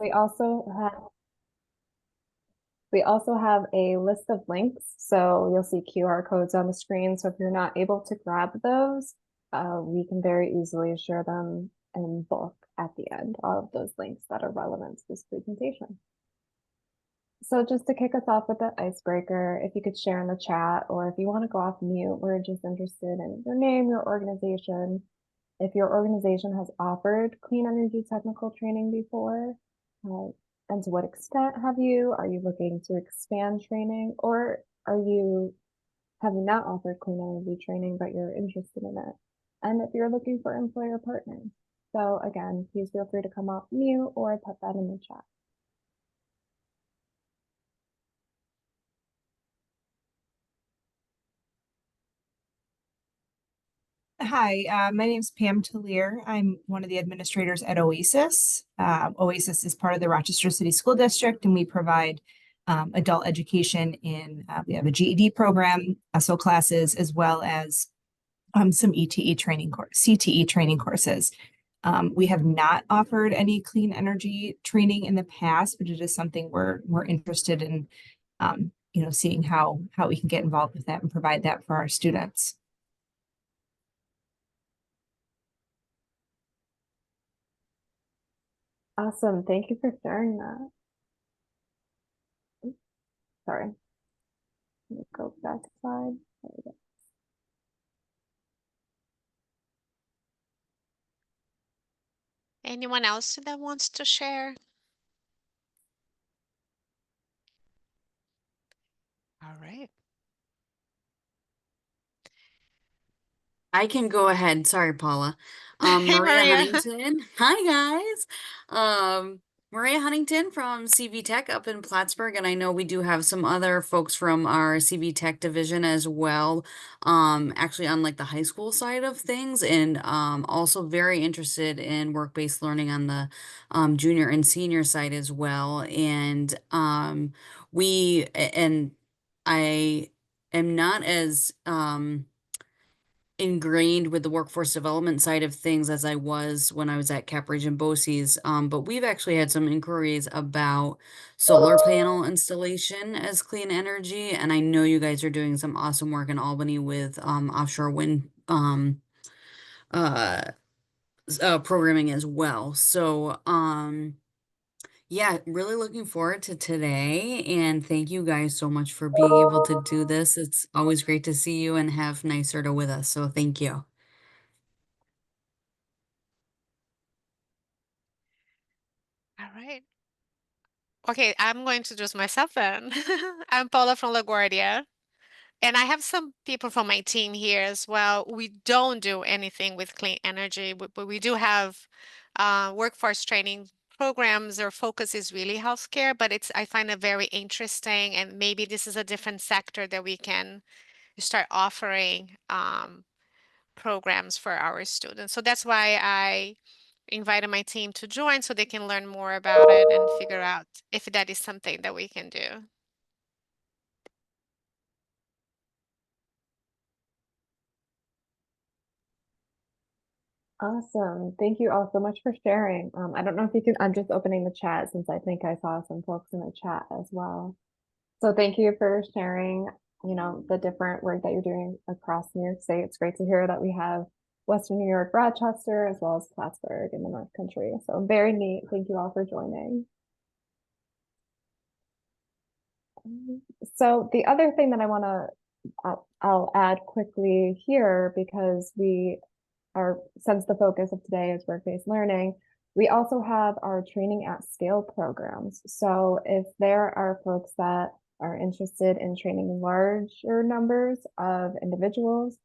We also have we also have a list of links. So you'll see QR codes on the screen. So if you're not able to grab those, we can very easily share them in bulk at the end, all of those links that are relevant to this presentation. So just to kick us off with the icebreaker, if you could share in the chat, or if you want to go off mute, we're just interested in your name, your organization, if your organization has offered clean energy technical training before, uh, and to what extent have you? Are you looking to expand training, or have you not offered clean energy training, but you're interested in it? And if you're looking for employer partners. So again, please feel free to come off mute or put that in the chat. Hi, my name is Pam Tallier. I'm one of the administrators at OASIS. OASIS is part of the Rochester City School District, and we provide adult education we have a GED program, ESOL classes, as well as some CTE training courses. We have not offered any clean energy training in the past, but it is something we're interested in, seeing how we can get involved with that and provide that for our students. Awesome. Thank you for sharing that. Sorry. Let me go back to slide. There we go. Anyone else that wants to share? All right. I can go ahead. Sorry, Paula. Hey, Maria Maria. Huntington. Hi, guys. Maria Huntington from CV Tech up in Plattsburgh, and I know we do have some other folks from our CV Tech division as well, actually on like the high school side of things, and also very interested in work-based learning on the junior and senior side as well. And I am not as ingrained with the workforce development side of things as I was when I was at Cap Region BOCES. But we've actually had some inquiries about solar panel installation as clean energy. And I know you guys are doing some awesome work in Albany with offshore wind programming as well. So yeah, really looking forward to today. And thank you guys so much for being able to do this. It's always great to see you and have NYSERDA with us. So thank you. All right. Okay, I'm going to introduce myself then. I'm Paula from LaGuardia, and I have some people from my team here as well. We don't do anything with clean energy, but we do have workforce training programs. Our focus is really healthcare, but I find it very interesting, and maybe this is a different sector that we can start offering programs for our students. So that's why I invited my team to join so they can learn more about it and figure out if that is something that we can do. Awesome. Thank you all so much for sharing. I don't know if you can, I'm just opening the chat since I think I saw some folks in the chat as well. So thank you for sharing, the different work that you're doing across New York State. It's great to hear that we have Western New York, Rochester, as well as Plattsburgh in the North Country. So very neat. Thank you all for joining. So the other thing that I'll add quickly here, because since the focus of today is work-based learning, we also have our training at scale programs. So if there are folks that are interested in training larger numbers of individuals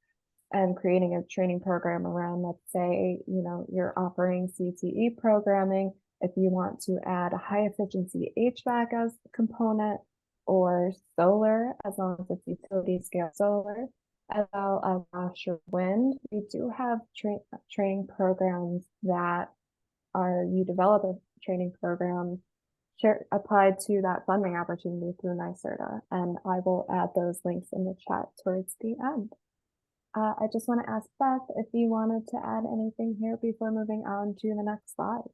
and creating a training program around, let's say, you're offering CTE programming, if you want to add a high efficiency HVAC as a component, or solar, as long as it's utility scale solar, as well as offshore wind, we do have training programs that you develop a training program applied to that funding opportunity through NYSERDA, and I will add those links in the chat towards the end. I just want to ask Beth if you wanted to add anything here before moving on to the next slide.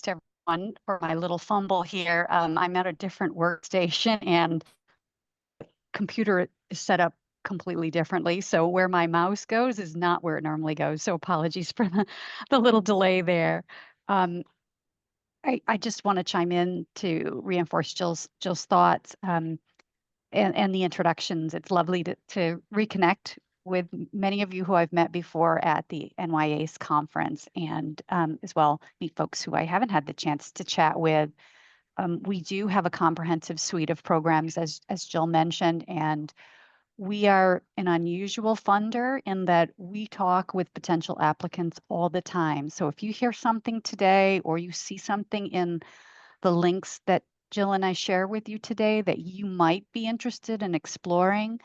to everyone for my little fumble here. I'm at a different workstation and computer is set up completely differently. So where my mouse goes is not where it normally goes. So apologies for the little delay there. I just want to chime in to reinforce Jill's thoughts and the introductions. It's lovely to reconnect with many of you who I've met before at the NYACCE conference, and as well meet folks who I haven't had the chance to chat with. We do have a comprehensive suite of programs, as Jill mentioned, and we are an unusual funder in that we talk with potential applicants all the time. So if you hear something today or you see something in the links that Jill and I share with you today that you might be interested in exploring,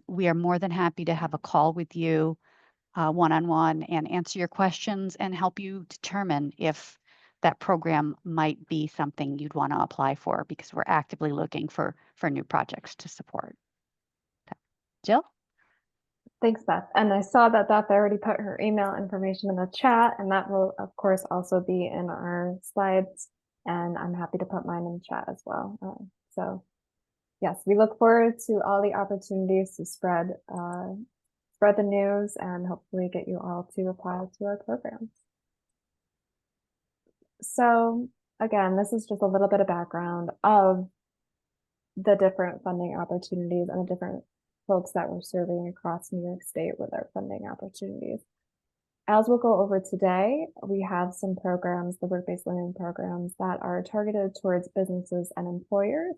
we are more than happy to have a call with you one-on-one and answer your questions and help you determine if that program might be something you'd want to apply for, because we're actively looking for new projects to support. Jill? Thanks, Beth. And I saw that Beth already put her email information in the chat, and that will, of course, also be in our slides. And I'm happy to put mine in the chat as well. So yes, we look forward to all the opportunities to spread the news and hopefully get you all to apply to our programs. So again, this is just a little bit of background of the different funding opportunities and the different folks that we're serving across New York State with our funding opportunities. As we'll go over today, we have some programs, the work-based learning programs, that are targeted towards businesses and employers,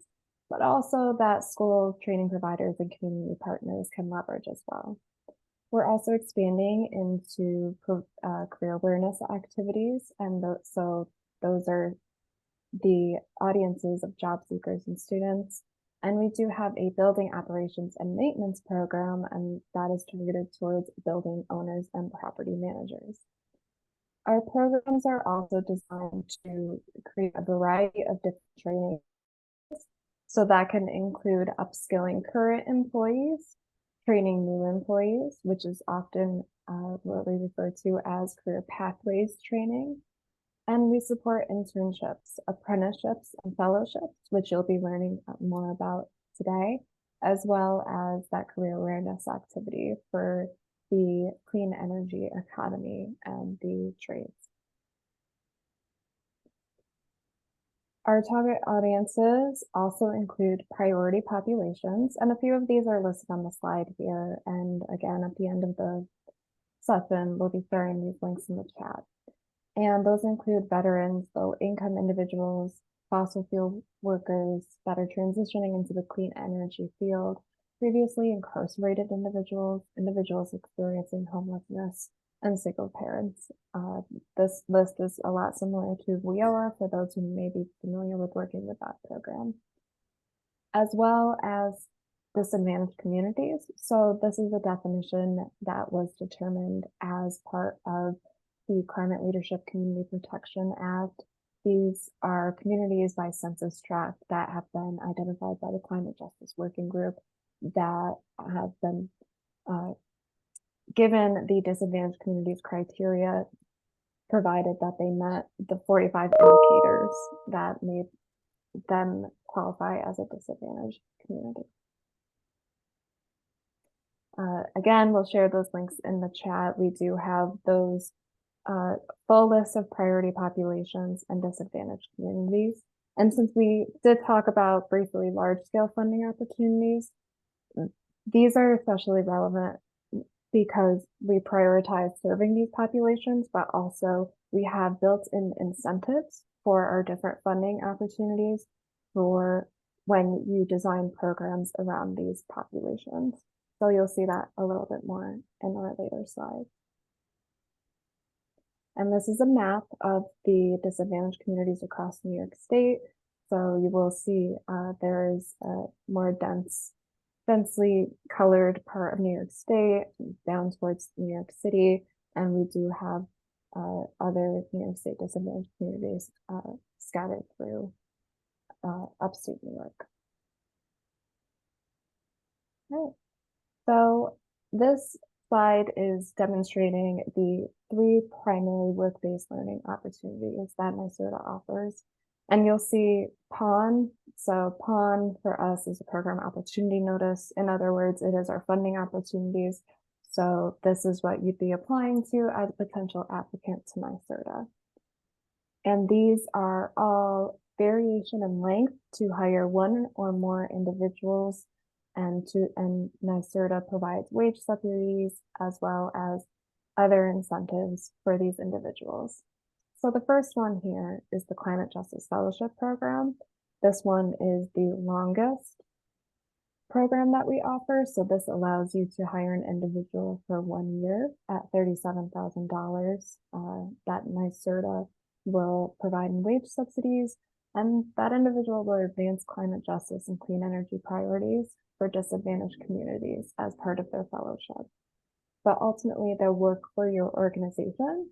but also that school training providers and community partners can leverage as well. We're also expanding into career awareness activities, and so those are the audiences of job seekers and students. And we do have a building operations and maintenance program, and that is targeted towards building owners and property managers. Our programs are also designed to create a variety of different training. So that can include upskilling current employees, training new employees, which is often what we refer to as career pathways training. And we support internships, apprenticeships, and fellowships, which you'll be learning more about today, as well as that career awareness activity for the clean energy economy and the trades. Our target audiences also include priority populations, and a few of these are listed on the slide here. And again, at the end of the session, we'll be sharing these links in the chat. And those include veterans, low-income individuals, fossil fuel workers that are transitioning into the clean energy field, previously incarcerated individuals, individuals experiencing homelessness, and single parents. This list is a lot similar to WIOA for those who may be familiar with working with that program, as well as disadvantaged communities. So this is a definition that was determined as part of the Climate Leadership Community Protection Act. These are communities by census tract that have been identified by the Climate Justice Working Group that have been given the disadvantaged communities criteria, provided that they met the 45 indicators that made them qualify as a disadvantaged community. Again, we'll share those links in the chat. We do have those full list of priority populations and disadvantaged communities. And since we did talk about briefly large-scale funding opportunities, these are especially relevant because we prioritize serving these populations, but also we have built-in incentives for our different funding opportunities for when you design programs around these populations. So you'll see that a little bit more in our later slides. And this is a map of the disadvantaged communities across New York State. So you will see there is a more densely colored part of New York State down towards New York City. And we do have other New York State disadvantaged communities scattered through upstate New York. All right. So this slide is demonstrating the 3 primary work-based learning opportunities that NYSERDA offers. And you'll see PON. So PON for us is a program opportunity notice. In other words, it is our funding opportunities. So this is what you'd be applying to as a potential applicant to NYSERDA. And these are all variation in length to hire 1 or more individuals, and NYSERDA provides wage subsidies as well as other incentives for these individuals. So the first one here is the Climate Justice Fellowship Program. This one is the longest program that we offer. So this allows you to hire an individual for 1 year at $37,000 that NYSERDA will provide in wage subsidies, and that individual will advance climate justice and clean energy priorities for disadvantaged communities as part of their fellowship. But ultimately, they'll work for your organization,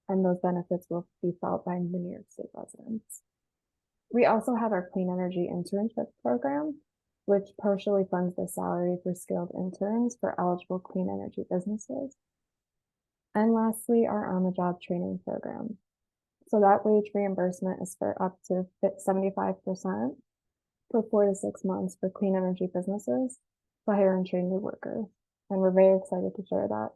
and those benefits will be felt by the New York State residents. We also have our Clean Energy Internship Program, which partially funds the salary for skilled interns for eligible clean energy businesses. And lastly, our on-the-job training program. So that wage reimbursement is for up to 75% for 4 to 6 months for clean energy businesses to hire and train new workers. And we're very excited to share that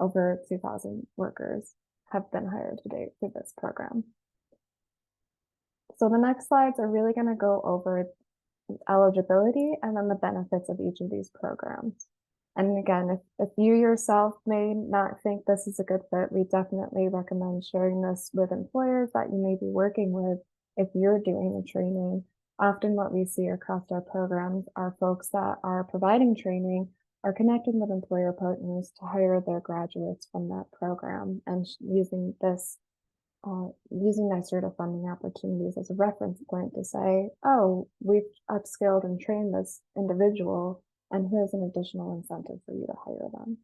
over 2,000 workers have been hired to date through this program. So the next slides are really going to go over eligibility and then the benefits of each of these programs. And again, if you yourself may not think this is a good fit, we definitely recommend sharing this with employers that you may be working with if you're doing the training. Often what we see across our programs are folks that are providing training are connecting with employer partners to hire their graduates from that program and using this using NYSERDA funding opportunities as a reference point to say, oh, we've upskilled and trained this individual, and here's an additional incentive for you to hire them.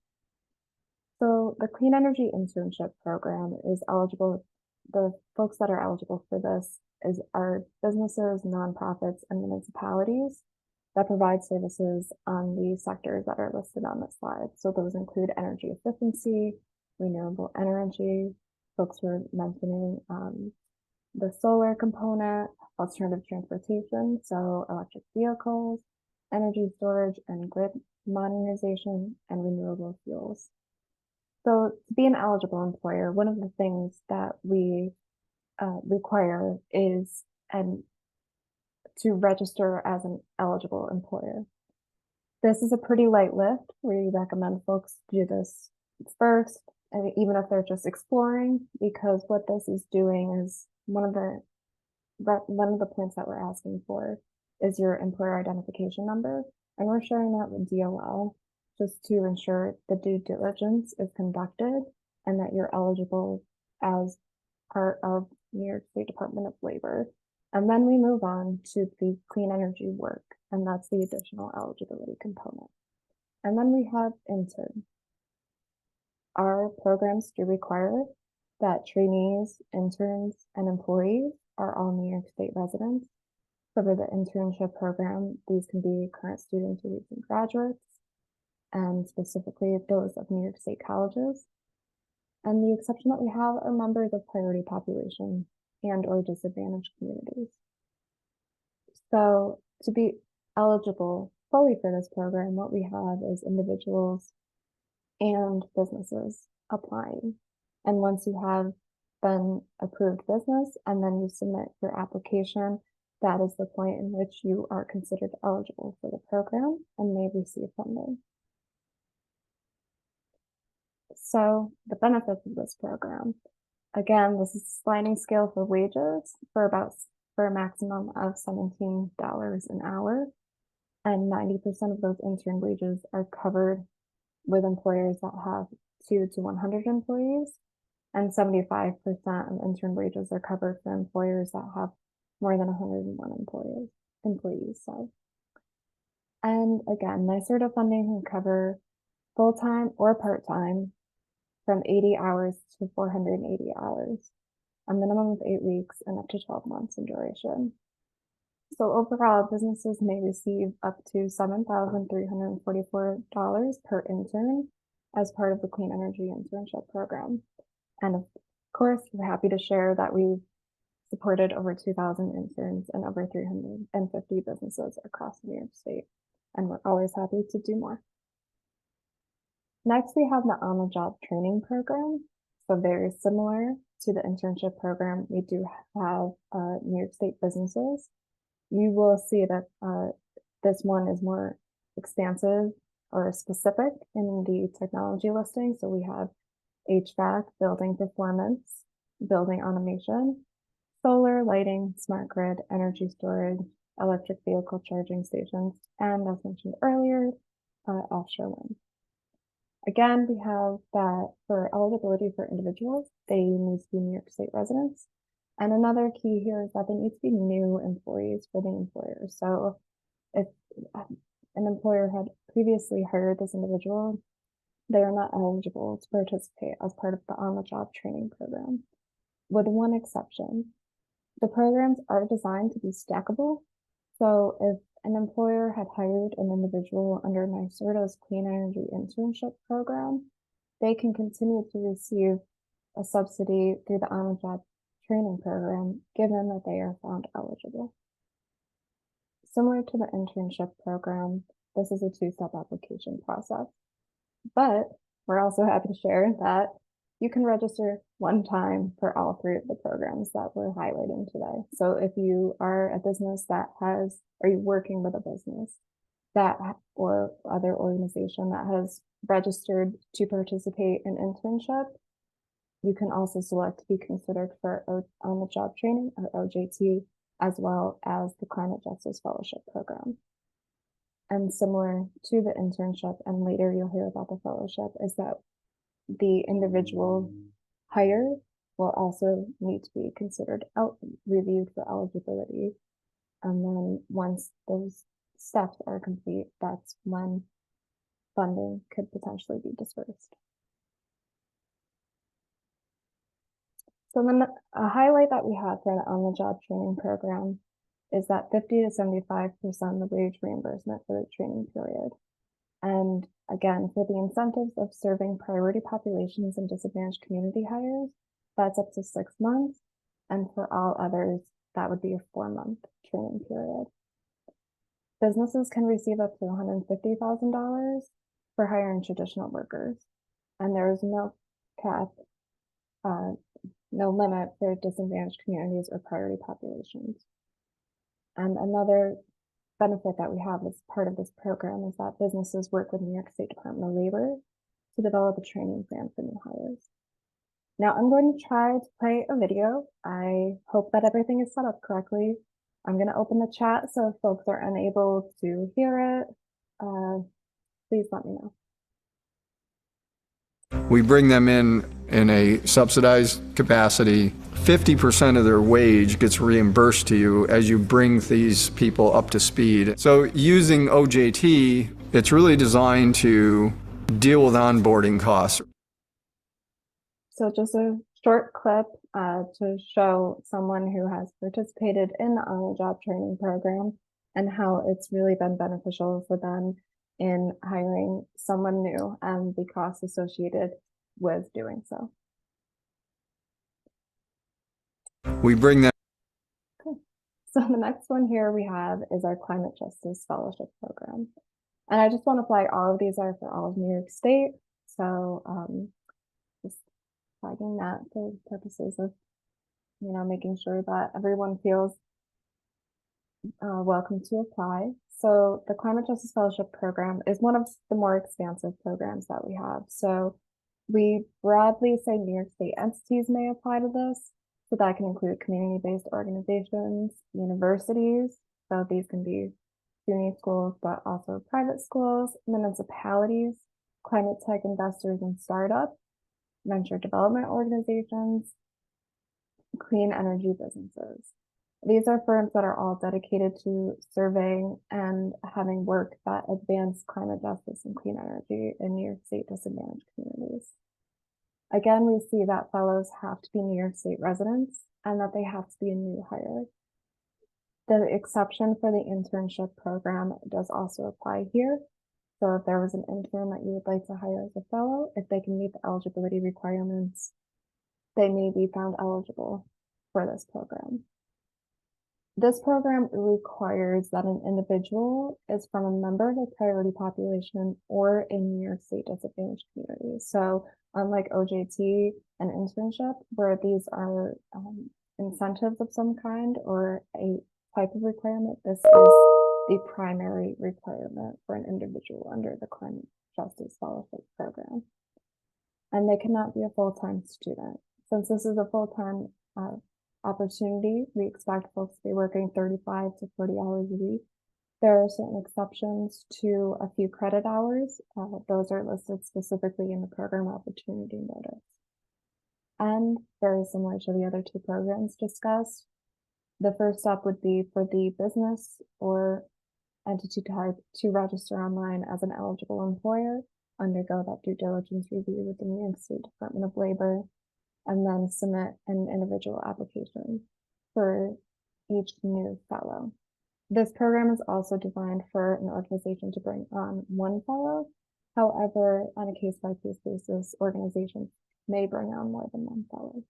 So the Clean Energy Internship Program is eligible. The folks that are eligible for this are businesses, nonprofits, and municipalities that provide services on the sectors that are listed on this slide. So those include energy efficiency, renewable energy. Folks were mentioning the solar component, alternative transportation, so electric vehicles, energy storage and grid modernization, and renewable fuels. So to be an eligible employer, one of the things that we require is to register as an eligible employer. This is a pretty light lift. We recommend folks do this first, and even if they're just exploring, because what this is doing is one of the points that we're asking for is your employer identification number, and we're sharing that with DOL just to ensure the due diligence is conducted and that you're eligible as part of New York State Department of Labor. And then we move on to the clean energy work, and that's the additional eligibility component. And then we have intern. Our programs do require that trainees, interns, and employees are all New York State residents. So for the internship program, these can be current students or recent graduates, and specifically those of New York State colleges. And the exception that we have are members of priority population and or disadvantaged communities. So to be eligible fully for this program, what we have is individuals and businesses applying. And once you have been approved business and then you submit your application, that is the point in which you are considered eligible for the program and may receive funding. So the benefits of this program, again, this is a sliding scale for wages for a maximum of $17 an hour, and 90% of those intern wages are covered with employers that have 2 to 100 employees, and 75% of intern wages are covered for employers that have more than 101 employees. And again, NYSERDA funding can cover full-time or part-time from 80 hours to 480 hours, a minimum of 8 weeks and up to 12 months in duration. So overall, businesses may receive up to $7,344 per intern as part of the Clean Energy Internship Program. And of course, we're happy to share that we've supported over 2,000 interns and over 350 businesses across New York State. And we're always happy to do more. Next, we have the on-the-job training program. So very similar to the internship program, we do have New York State businesses. You will see that this one is more expansive or specific in the technology listing. So we have HVAC, building performance, building automation, solar, lighting, smart grid, energy storage, electric vehicle charging stations, and as mentioned earlier, offshore wind. Again, we have that for eligibility for individuals, they need to be New York State residents. And another key here is that they need to be new employees for the employer. So if an employer had previously hired this individual, they are not eligible to participate as part of the on-the-job training program, with one exception. The programs are designed to be stackable. So if an employer had hired an individual under NYSERDA's Clean Energy Internship Program, they can continue to receive a subsidy through the on-the-job training program, given that they are found eligible. Similar to the internship program, this is a two-step application process. But we're also happy to share that you can register one time for all three of the programs that we're highlighting today. So if you are a business that has, are you working with a business that or other organization that has registered to participate in internship, you can also select to be considered for on-the-job training or OJT, as well as the Climate Justice Fellowship Program. And similar to the internship, and later you'll hear about the fellowship, is that the individual hired will also need to be considered reviewed for eligibility. And then once those steps are complete, that's when funding could potentially be dispersed. So then a highlight that we have for an on-the-job training program is that 50 to 75% of the wage reimbursement for the training period. And again, for the incentives of serving priority populations and disadvantaged community hires, that's up to 6 months. And for all others, that would be a 4-month training period. Businesses can receive up to $150,000 for hiring traditional workers. And there is no cap, no limit for disadvantaged communities or priority populations. And another benefit that we have as part of this program is that businesses work with New York State Department of Labor to develop a training plan for new hires. Now I'm going to try to play a video. I hope that everything is set up correctly. I'm going to open the chat, so if folks are unable to hear it, please let me know. We bring them in a subsidized capacity. 50% of their wage gets reimbursed to you as you bring these people up to speed. So using OJT, it's really designed to deal with onboarding costs. So just a short clip to show someone who has participated in the on-the-job training program and how it's really been beneficial for them in hiring someone new and the costs associated with doing so. We bring them. Okay. So the next one here we have is our Climate Justice Fellowship Program. And I just want to flag all of these are for all of New York State. So just flagging that for purposes of, making sure that everyone feels welcome to apply. So the Climate Justice Fellowship Program is one of the more expansive programs that we have. So we broadly say New York State entities may apply to this. So that can include community-based organizations, universities. So these can be SUNY schools, but also private schools, municipalities, climate tech investors and startups, venture development organizations, clean energy businesses. These are firms that are all dedicated to surveying and having work that advance climate justice and clean energy in New York State disadvantaged communities. Again, we see that fellows have to be New York State residents and that they have to be a new hire. The exception for the internship program does also apply here. So if there was an intern that you would like to hire as a fellow, if they can meet the eligibility requirements, they may be found eligible for this program. This program requires that an individual is from a member of a priority population or a New York State disadvantaged community. So unlike OJT and internship, where these are incentives of some kind or a type of requirement, this is the primary requirement for an individual under the Climate Justice Fellowship Program. And they cannot be a full-time student. Since this is a full-time opportunity, we expect folks to be working 35 to 40 hours a week. There are certain exceptions to a few credit hours. Those are listed specifically in the program opportunity notice. And very similar to the other two programs discussed, the first step would be for the business or entity type to register online as an eligible employer, undergo that due diligence review with the New York State Department of Labor, and then submit an individual application for each new fellow. This program is also designed for an organization to bring on one fellow. However, on a case-by-case basis, organizations may bring on more than one fellow.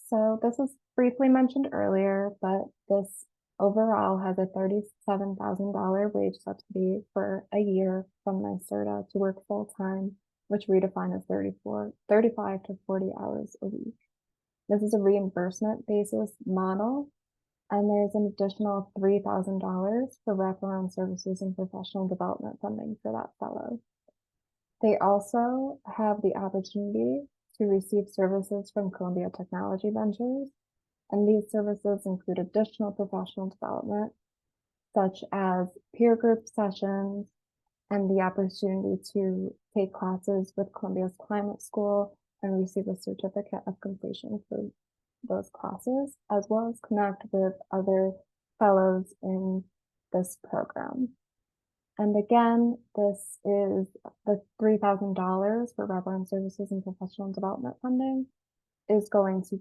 So this was briefly mentioned earlier, but this overall has a $37,000 wage subsidy for a year from NYSERDA to work full-time, which we define as 35 to 40 hours a week. This is a reimbursement basis model, and there's an additional $3,000 for wraparound services and professional development funding for that fellow. They also have the opportunity to receive services from Columbia Technology Ventures, and these services include additional professional development, such as peer group sessions and the opportunity to take classes with Columbia's Climate School and receive a certificate of completion for those classes, as well as connect with other fellows in this program. And again, this is the $3,000 for wraparound services and professional development funding is going to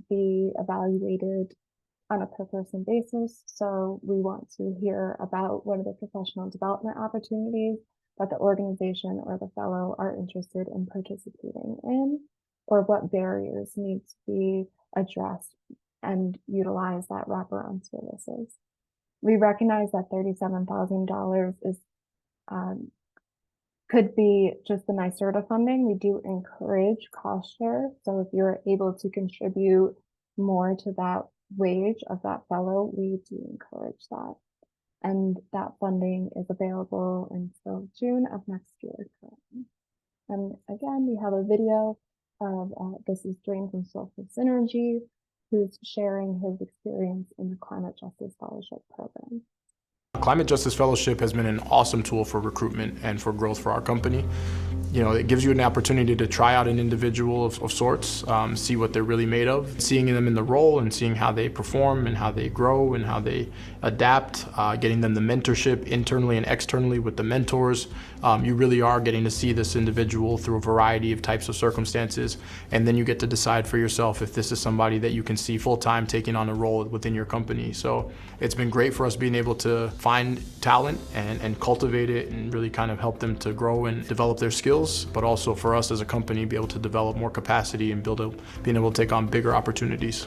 be evaluated on a per person basis. So we want to hear about what are the professional development opportunities that the organization or the fellow are interested in participating in, or what barriers need to be addressed and utilize that wraparound services. We recognize that $37,000 is could be just the NYSERDA funding. We do encourage cost share. So if you're able to contribute more to that wage of that fellow, we do encourage that. And that funding is available until June of next year. And again, we have a video of this is Dwayne from Social Synergy, who's sharing his experience in the Climate Justice Fellowship Program. Climate Justice Fellowship has been an awesome tool for recruitment and for growth for our company. You know, it gives you an opportunity to try out an individual of sorts, see what they're really made of, seeing them in the role and seeing how they perform and how they grow and how they adapt, getting them the mentorship internally and externally with the mentors. You really are getting to see this individual through a variety of types of circumstances, and then you get to decide for yourself if this is somebody that you can see full-time taking on a role within your company. So it's been great for us being able to find talent and cultivate it and really kind of help them to grow and develop their skills, but also for us as a company be able to develop more capacity and being able to take on bigger opportunities.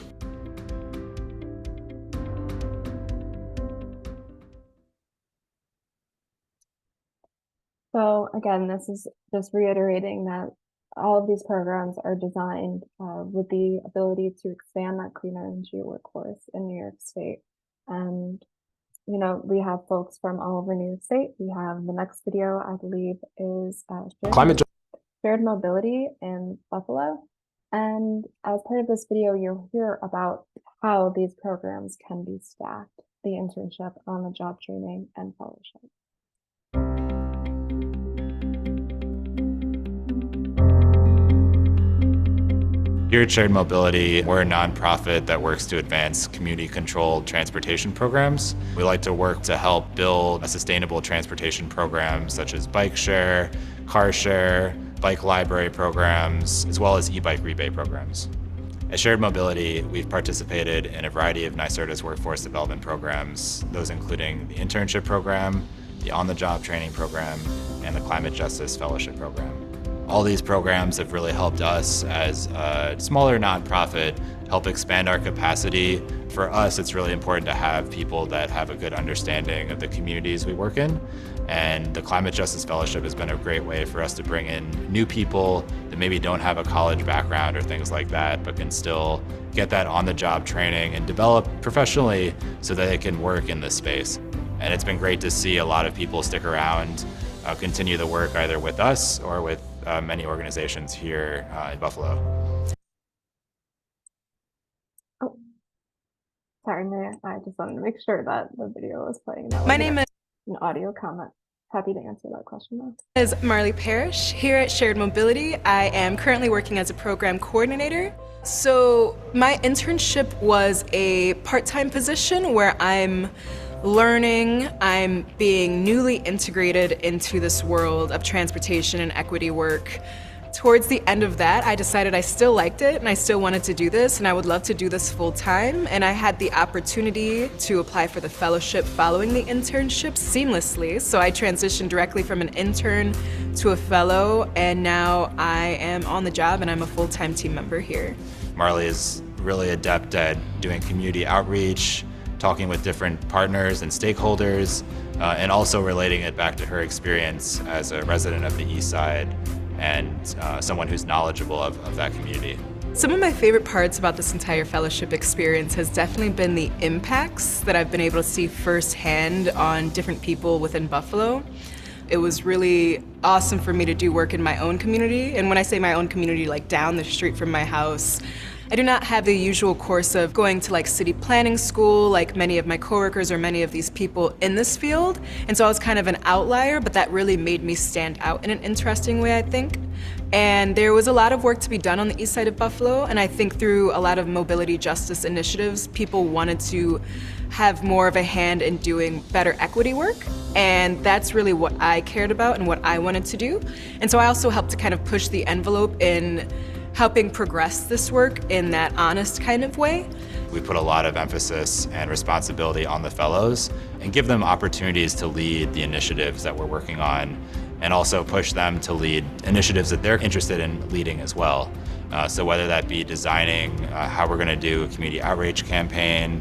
So again, this is just reiterating that all of these programs are designed with the ability to expand that clean energy workforce in New York State. And, you know, we have folks from all over New York State. We have the next video, I believe, is shared mobility in Buffalo. And as part of this video, you'll hear about how these programs can be stacked, the internship, on-the-job training, and fellowship. Here at Shared Mobility, we're a nonprofit that works to advance community-controlled transportation programs. We like to work to help build a sustainable transportation program such as bike share, car share, bike library programs, as well as e-bike rebate programs. At Shared Mobility, we've participated in a variety of NYSERDA's workforce development programs, those including the internship program, the on-the-job training program, and the Climate Justice Fellowship program. All these programs have really helped us as a smaller nonprofit help expand our capacity. For us, it's really important to have people that have a good understanding of the communities we work in. And the Climate Justice Fellowship has been a great way for us to bring in new people that maybe don't have a college background or things like that, but can still get that on-the-job training and develop professionally so that they can work in this space. And it's been great to see a lot of people stick around, continue the work either with us or with many organizations here in Buffalo. Oh, sorry, Maya. I just wanted to make sure that the video was playing. That My wasn't name an audio comment. Happy to answer that question though. is Marley Parrish. Here at Shared Mobility, I am currently working as a program coordinator. So my internship was a part-time position where I'm learning, I'm being newly integrated into this world of transportation and equity work. Towards the end of that, I decided I still liked it and I still wanted to do this and I would love to do this full time. And I had the opportunity to apply for the fellowship following the internship seamlessly. So I transitioned directly from an intern to a fellow, and now I am on the job and I'm a full-time team member here. Marley is really adept at doing community outreach, talking with different partners and stakeholders, and also relating it back to her experience as a resident of the East Side and someone who's knowledgeable of that community. Some of my favorite parts about this entire fellowship experience has definitely been the impacts that I've been able to see firsthand on different people within Buffalo. It was really awesome for me to do work in my own community, and when I say my own community, like down the street from my house. I do not have the usual course of going to like city planning school like many of my coworkers or many of these people in this field, and so I was kind of an outlier, but that really made me stand out in an interesting way, I think. And there was a lot of work to be done on the east side of Buffalo, and I think through a lot of mobility justice initiatives, people wanted to have more of a hand in doing better equity work, and that's really what I cared about and what I wanted to do. And so I also helped to kind of push the envelope in helping progress this work in that honest kind of way. We put a lot of emphasis and responsibility on the fellows and give them opportunities to lead the initiatives that we're working on, and also push them to lead initiatives that they're interested in leading as well. So whether that be designing how we're going to do a community outreach campaign,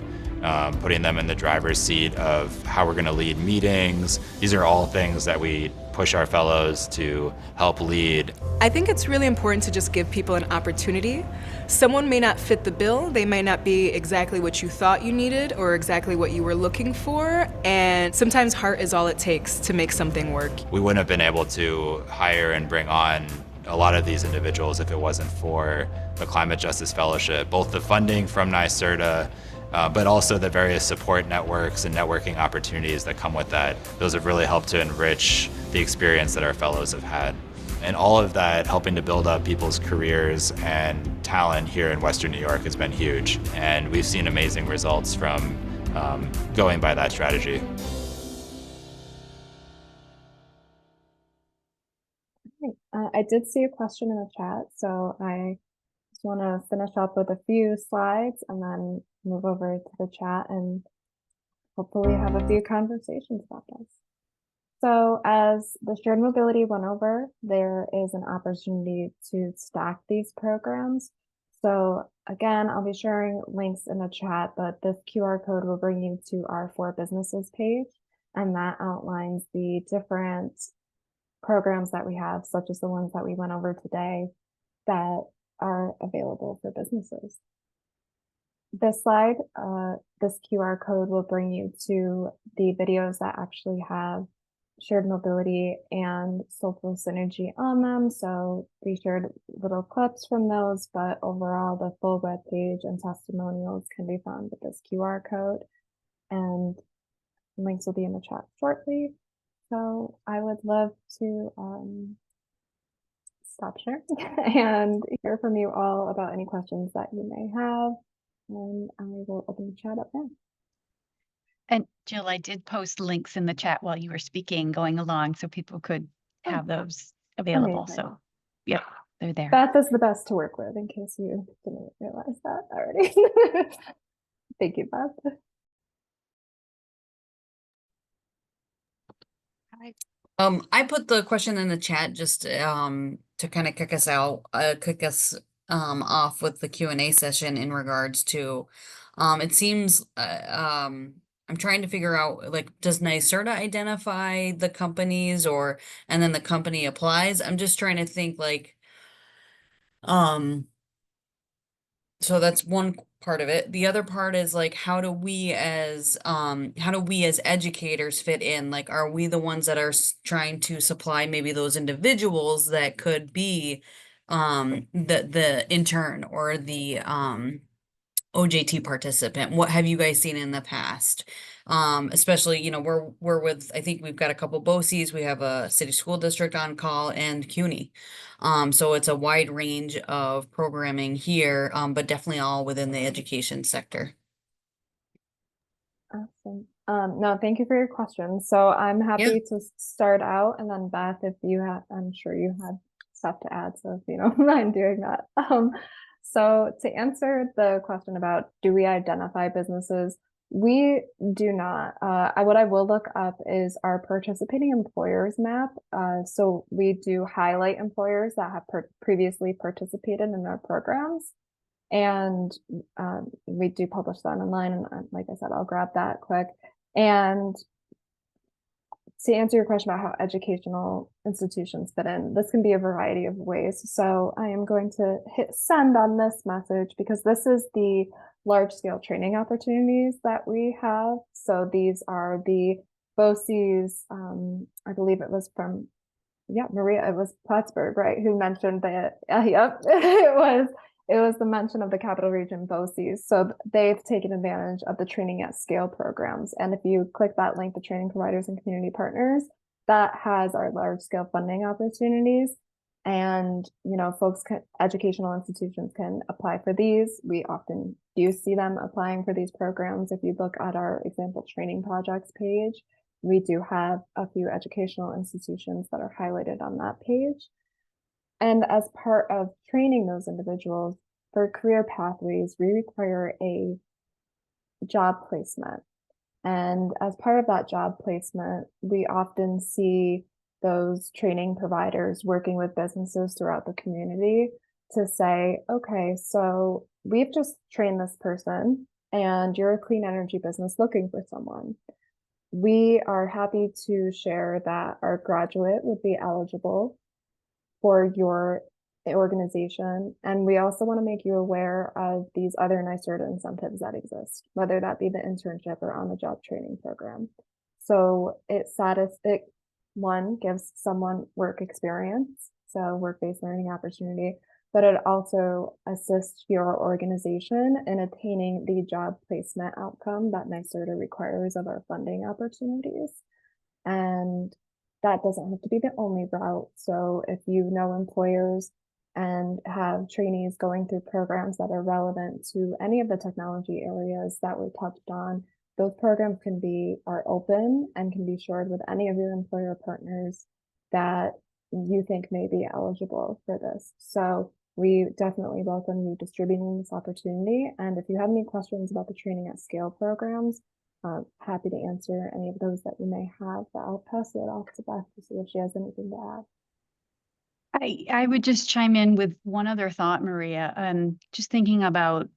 putting them in the driver's seat of how we're going to lead meetings. These are all things that we push our fellows to help lead. I think it's really important to just give people an opportunity. Someone may not fit the bill, they may not be exactly what you thought you needed or exactly what you were looking for, and sometimes heart is all it takes to make something work. We wouldn't have been able to hire and bring on a lot of these individuals if it wasn't for the Climate Justice Fellowship, both the funding from NYSERDA, but also the various support networks and networking opportunities that come with that. Those have really helped to enrich the experience that our fellows have had. And all of that helping to build up people's careers and talent here in Western New York has been huge. And we've seen amazing results from going by that strategy. I did see a question in the chat, so I just want to finish up with a few slides and then move over to the chat and hopefully have a few conversations about this. So as the shared mobility went over, there is an opportunity to stack these programs. So again, I'll be sharing links in the chat, but this QR code will bring you to our For Businesses page, and that outlines the different programs that we have, such as the ones that we went over today, that are available for businesses. This slide, this QR code will bring you to the videos that actually have shared mobility and social synergy on them. So we shared little clips from those, but overall the full web page and testimonials can be found with this QR code, and links will be in the chat shortly. So I would love to stop sharing and hear from you all about any questions that you may have. And I will open the chat up now. And Jill, I did post links in the chat while you were speaking going along so people could have those available. Amazing. So, yep, they're there. Beth is the best to work with, in case you didn't realize that already. Thank you, Beth. I put the question in the chat just to kind of kick us off with the Q&A session in regards to it seems I'm trying to figure out, like, does NYSERDA identify the companies, or and then the company applies? I'm just trying to think, like, so that's one part of it. The other part is, like, how do we as educators fit in? Like, are we the ones that are trying to supply maybe those individuals that could be the intern or the OJT participant? What have you guys seen in the past? Especially, you know, we're with, I think we've got a couple BOCES, we have a city school district on call, and CUNY. So it's a wide range of programming here, but definitely all within the education sector. Awesome. No, thank you for your question. So I'm happy Yeah. to start out, and then Beth, if you have, I'm sure you had stuff to add, so if you don't mind doing that. So to answer the question about, do we identify businesses? We do not. What I will look up is our participating employers map. So we do highlight employers that have previously participated in our programs. And we do publish that online. And like I said, I'll grab that quick. And to answer your question about how educational institutions fit in, this can be a variety of ways. So I am going to hit send on this message because this is the large scale training opportunities that we have. So these are the BOCES, I believe it was from, yeah, Maria, it was Plattsburgh, right, who mentioned that, yep, it was the mention of the Capital Region BOCES. So they've taken advantage of the Training at Scale programs. And if you click that link, the training providers and community partners, that has our large scale funding opportunities. And, you know, educational institutions can apply for these. We often do see them applying for these programs. If you look at our example training projects page, we do have a few educational institutions that are highlighted on that page. And as part of training those individuals for career pathways, we require a job placement. And as part of that job placement, we often see those training providers working with businesses throughout the community to say, okay, so we've just trained this person and you're a clean energy business looking for someone. We are happy to share that our graduate would be eligible for your organization. And we also want to make you aware of these other NYSERDA incentives that exist, whether that be the internship or on-the-job training program. So it one, gives someone work experience, so work-based learning opportunity, but it also assists your organization in attaining the job placement outcome that NYSERDA requires of our funding opportunities. And that doesn't have to be the only route. So if you know employers and have trainees going through programs that are relevant to any of the technology areas that we touched on, those programs are open and can be shared with any of your employer partners that you think may be eligible for this. So we definitely welcome you distributing this opportunity. And if you have any questions about the Training at Scale programs, happy to answer any of those that you may have, but I'll pass it off to Beth to see if she has anything to add. I would just chime in with one other thought, Maria. Just thinking about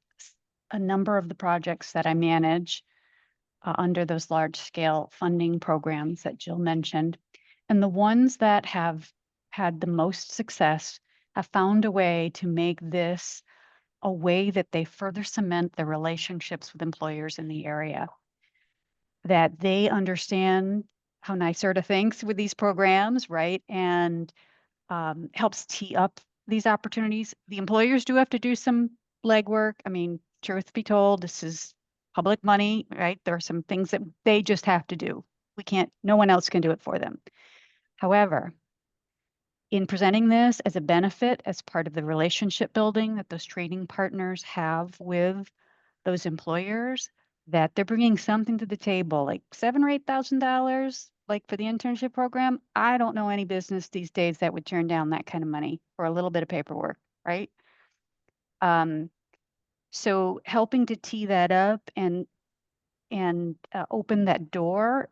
a number of the projects that I manage under those large scale funding programs that Jill mentioned. And the ones that have had the most success have found a way to make this a way that they further cement their relationships with employers in the area, that they understand how NYSERDA thinks with these programs, right? And helps tee up these opportunities. The employers do have to do some legwork. I mean, truth be told, this is public money, right? There are some things that they just have to do. No one else can do it for them. However, in presenting this as a benefit, as part of the relationship building that those training partners have with those employers, that they're bringing something to the table, like $7,000 or $8,000, like for the internship program. I don't know any business these days that would turn down that kind of money for a little bit of paperwork, right? So helping to tee that up and open that door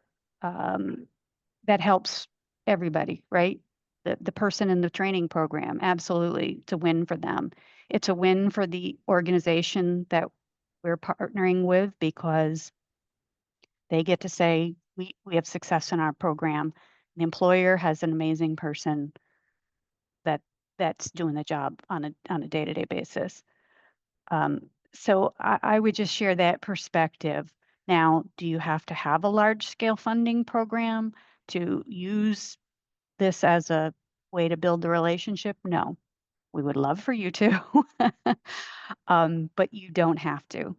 that helps everybody, right? The person in the training program, absolutely, it's a win for them. It's a win for the organization that we're partnering with because they get to say, we have success in our program. The employer has an amazing person that's doing the job on a day-to-day basis. So I would just share that perspective. Now, do you have to have a large scale funding program to use this as a way to build the relationship? No, we would love for you to, but you don't have to.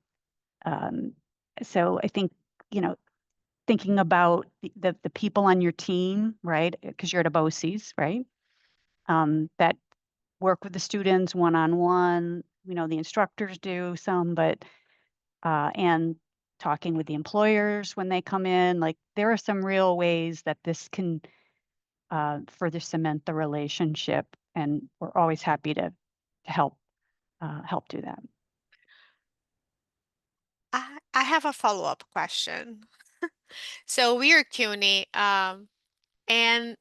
So I think, thinking about the people on your team, right? Because you're at a BOCES, right? That work with the students one-on-one, the instructors do some, but, and talking with the employers when they come in, like there are some real ways that this can further cement the relationship. And we're always happy to help do that. I have a follow-up question. So we are CUNY, and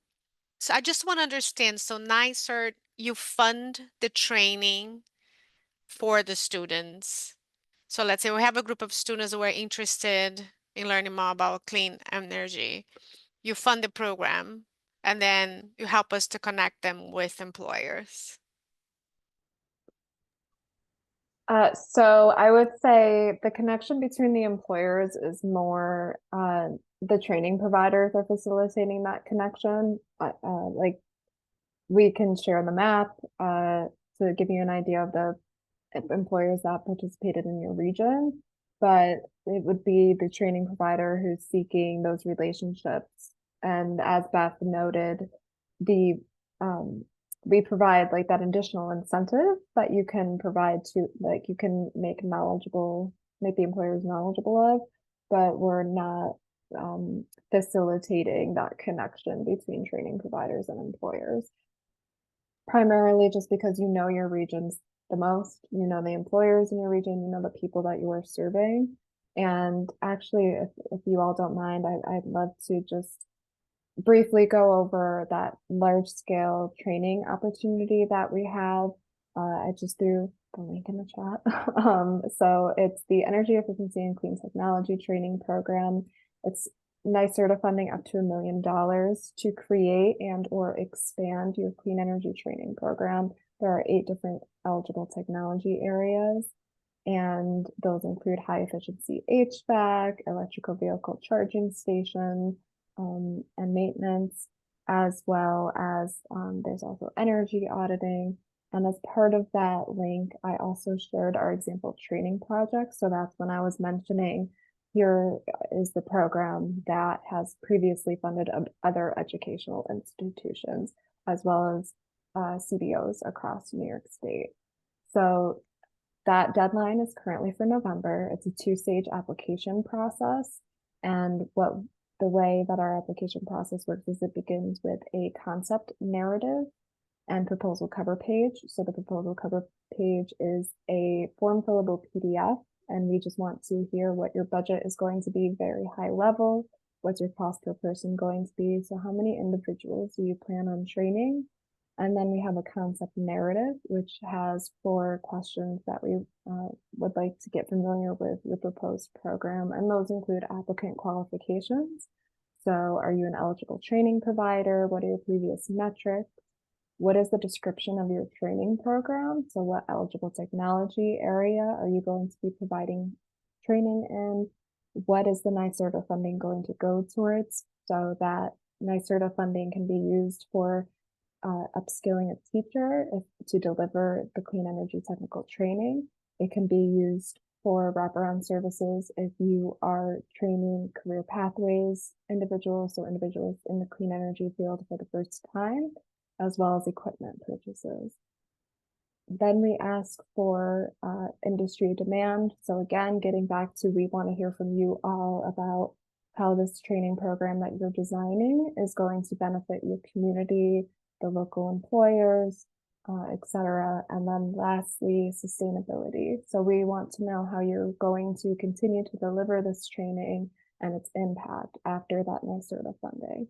so I just want to understand. So NYSERD, you fund the training for the students. So let's say we have a group of students who are interested in learning more about clean energy. You fund the program, and then you help us to connect them with employers. So I would say the connection between the employers is more the training providers are facilitating that connection. Like we can share the map to give you an idea of the employers that participated in your region, but it would be the training provider who's seeking those relationships. And as Beth noted, the we provide like that additional incentive that you can provide to, like you can make the employers knowledgeable of, but we're not facilitating that connection between training providers and employers. Primarily just because you know your regions the most, you know the employers in your region, you know the people that you are serving. And actually, if you all don't mind, I'd love to just briefly go over that large scale training opportunity that we have. I just threw the link in the chat. So it's the Energy Efficiency and Clean Technology Training Program. It's NYSERDA funding up to $1 million to create and or expand your clean energy training program. There are 8 different eligible technology areas, and those include high efficiency HVAC, electrical vehicle charging stations, and maintenance, as well as there's also energy auditing. And as part of that link, I also shared our example training project. So that's when I was mentioning here is the program that has previously funded other educational institutions, as well as CBOs across New York State. So that deadline is currently for November. It's a 2-stage application process. And the way that our application process works is it begins with a concept narrative and proposal cover page. So the proposal cover page is a form fillable PDF, and we just want to hear what your budget is going to be, very high level. What's your cost per person going to be? So how many individuals do you plan on training? And then we have a concept narrative, which has 4 questions that we would like to get familiar with your proposed program. And those include applicant qualifications. So are you an eligible training provider? What are your previous metrics? What is the description of your training program? So what eligible technology area are you going to be providing training in? What is the NYSERDA funding going to go towards, so that NYSERDA funding can be used for upskilling a teacher to deliver the clean energy technical training. It can be used for wraparound services if you are training career pathways individuals, so individuals in the clean energy field for the first time, as well as equipment purchases. Then we ask for industry demand. So again, getting back to, we want to hear from you all about how this training program that you're designing is going to benefit your community, the local employers, etc. And then lastly, sustainability. So we want to know how you're going to continue to deliver this training and its impact after that NYSERDA funding.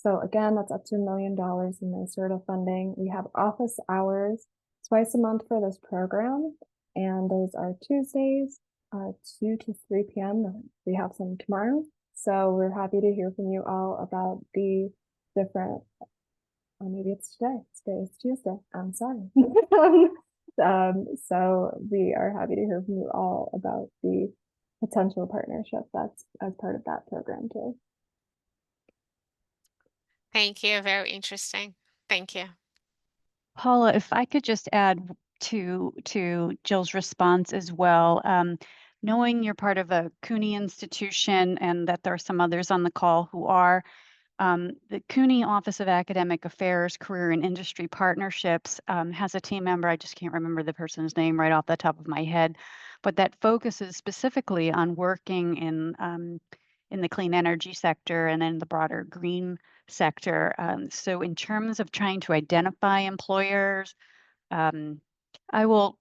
So again, that's up to $1 million in NYSERDA funding. We have office hours twice a month for this program, and those are Tuesdays, 2 to 3 p.m. We have some tomorrow. So we're happy to hear from you all about the different, or maybe it's today. Today is Tuesday. I'm sorry. So we are happy to hear from you all about the potential partnership that's as part of that program too. Thank you. Very interesting. Thank you. Paula, if I could just add to Jill's response as well. Knowing you're part of a CUNY institution and that there are some others on the call who are, the CUNY Office of Academic Affairs, Career and Industry Partnerships has a team member, I just can't remember the person's name right off the top of my head, but that focuses specifically on working in the clean energy sector and then the broader green sector. So in terms of trying to identify employers, I will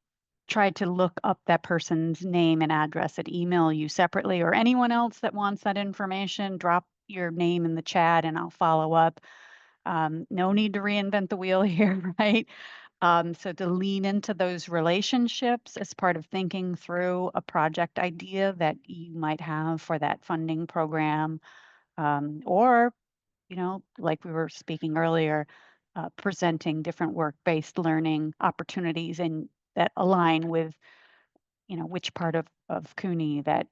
try to look up that person's name and address and email you separately, or anyone else that wants that information, drop your name in the chat and I'll follow up. No need to reinvent the wheel here, right? So to lean into those relationships as part of thinking through a project idea that you might have for that funding program, or, like we were speaking earlier, presenting different work-based learning opportunities and that align with, which part of CUNY that,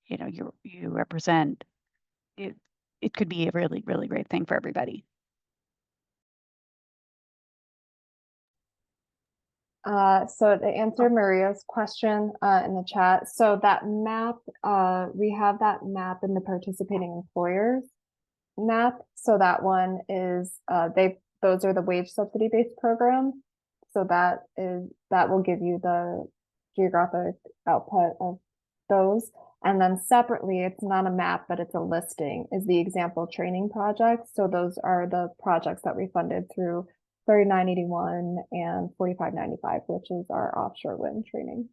you represent. It could be a really, really great thing for everybody. So to answer Maria's question in the chat, so that map, we have that map in the participating employers map. So that one is those are the wage subsidy based programs. So that will give you the geographic output of those. And then separately, it's not a map, but it's a listing, is the example training projects. So those are the projects that we funded through 3981 and 4595, which is our offshore wind training.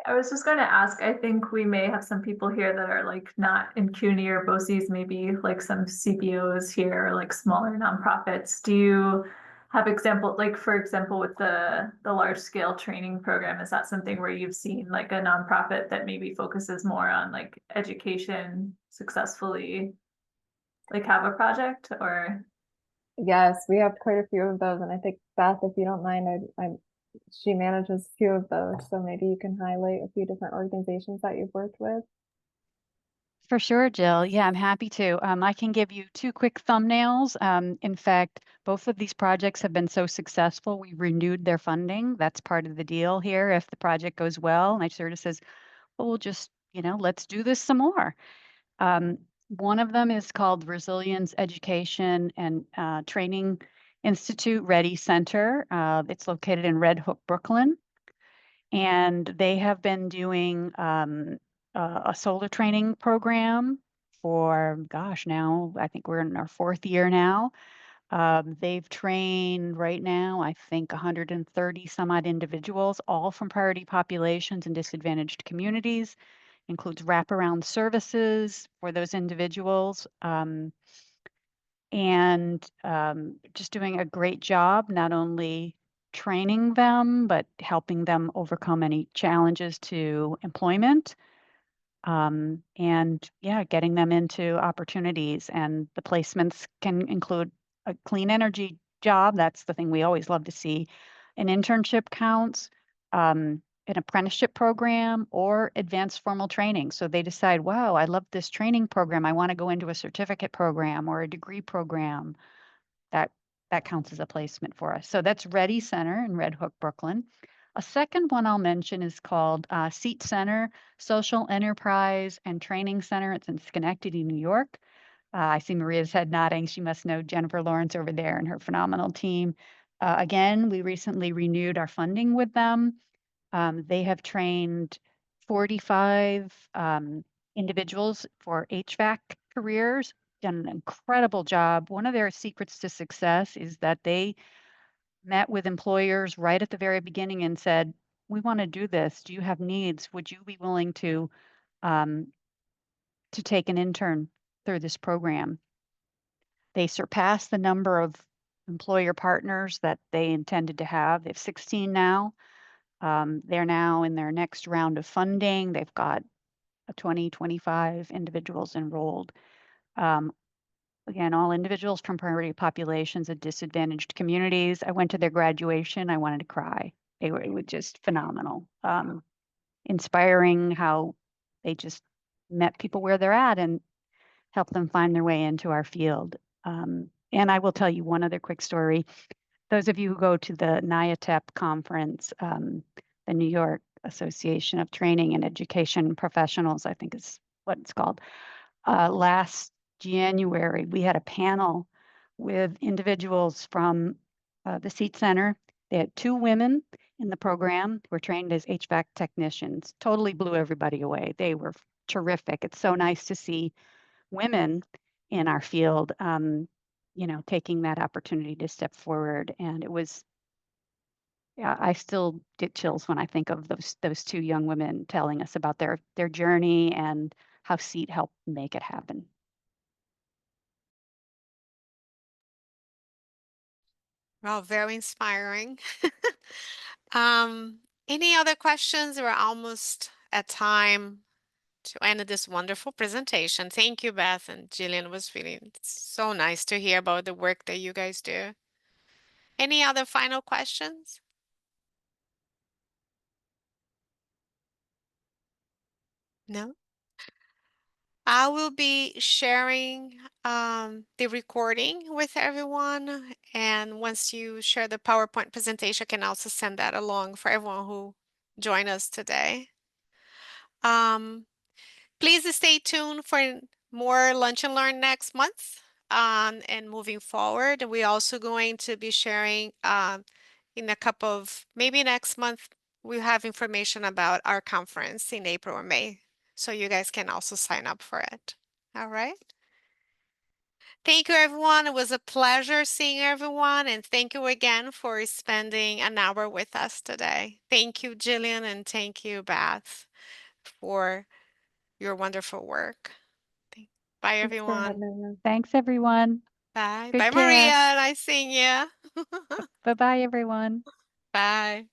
I was just going to ask, I think we may have some people here that are like not in CUNY or BOCES, maybe like some CBOs here, or like smaller nonprofits. Do you have example, like for example, with the large scale training program, is that something where you've seen like a nonprofit that maybe focuses more on like education successfully like have a project? Or yes, we have quite a few of those, and I think Beth, if you don't mind, she manages a few of those, so maybe you can highlight a few different organizations that you've worked with. For sure, Jill. Yeah, I'm happy to. I can give you 2 quick thumbnails. In fact, both of these projects have been so successful, we renewed their funding. That's part of the deal here. If the project goes well, NYSERDA says, well, we'll just, let's do this some more. One of them is called Resilience Education and Training Institute Ready Center. It's located in Red Hook, Brooklyn. And they have been doing a solar training program for, gosh, now I think we're in our 4th year now. They've trained right now, I think 130 some odd individuals, all from priority populations and disadvantaged communities. Includes wraparound services for those individuals, and just doing a great job, not only training them, but helping them overcome any challenges to employment, and yeah, getting them into opportunities. And the placements can include a clean energy job. That's the thing we always love to see. An internship counts, an apprenticeship program, or advanced formal training. So they decide, wow, I love this training program. I want to go into a certificate program or a degree program. That counts as a placement for us. So that's Ready Center in Red Hook, Brooklyn. A second one I'll mention is called Seat Center, Social Enterprise and Training Center. It's in Schenectady, New York. I see Maria's head nodding. She must know Jennifer Lawrence over there and her phenomenal team. Again, we recently renewed our funding with them. They have trained 45 individuals for HVAC careers, done an incredible job. One of their secrets to success is that they met with employers right at the very beginning and said, we want to do this. Do you have needs? Would you be willing to to take an intern through this program. They surpassed the number of employer partners that they intended to have. They have 16 now. They're now in their next round of funding. They've got 20, 25 individuals enrolled. Again, all individuals from priority populations of disadvantaged communities. I went to their graduation. I wanted to cry. It was just phenomenal. Inspiring how they just met people where they're at and helped them find their way into our field. And I will tell you one other quick story. Those of you who go to the NYACCE conference, the New York Association of Training and Education Professionals, I think is what it's called. Last January, we had a panel with individuals from the Seat Center. They had 2 women in the program who were trained as HVAC technicians. Totally blew everybody away. They were terrific. It's so nice to see women in our field, taking that opportunity to step forward. And it was, yeah, I still get chills when I think of those 2 young women telling us about their journey and how SEAT helped make it happen. Well, very inspiring. Any other questions? We're almost at time to end this wonderful presentation. Thank you, Beth and Jillian. It was really so nice to hear about the work that you guys do. Any other final questions? No? I will be sharing the recording with everyone. And once you share the PowerPoint presentation, I can also send that along for everyone who joined us today. Please stay tuned for more Lunch and Learn next month. And moving forward, we're also going to be sharing in a couple of, maybe next month, we have information about our conference in April or May. So you guys can also sign up for it. All right. Thank you, everyone. It was a pleasure seeing everyone. And thank you again for spending an hour with us today. Thank you, Jillian, and thank you, Beth, for your wonderful work. Bye, Thanks for everyone. having us. Thanks, everyone. Bye. Take Bye, care. Maria. Nice seeing you. Bye-bye, everyone. Bye.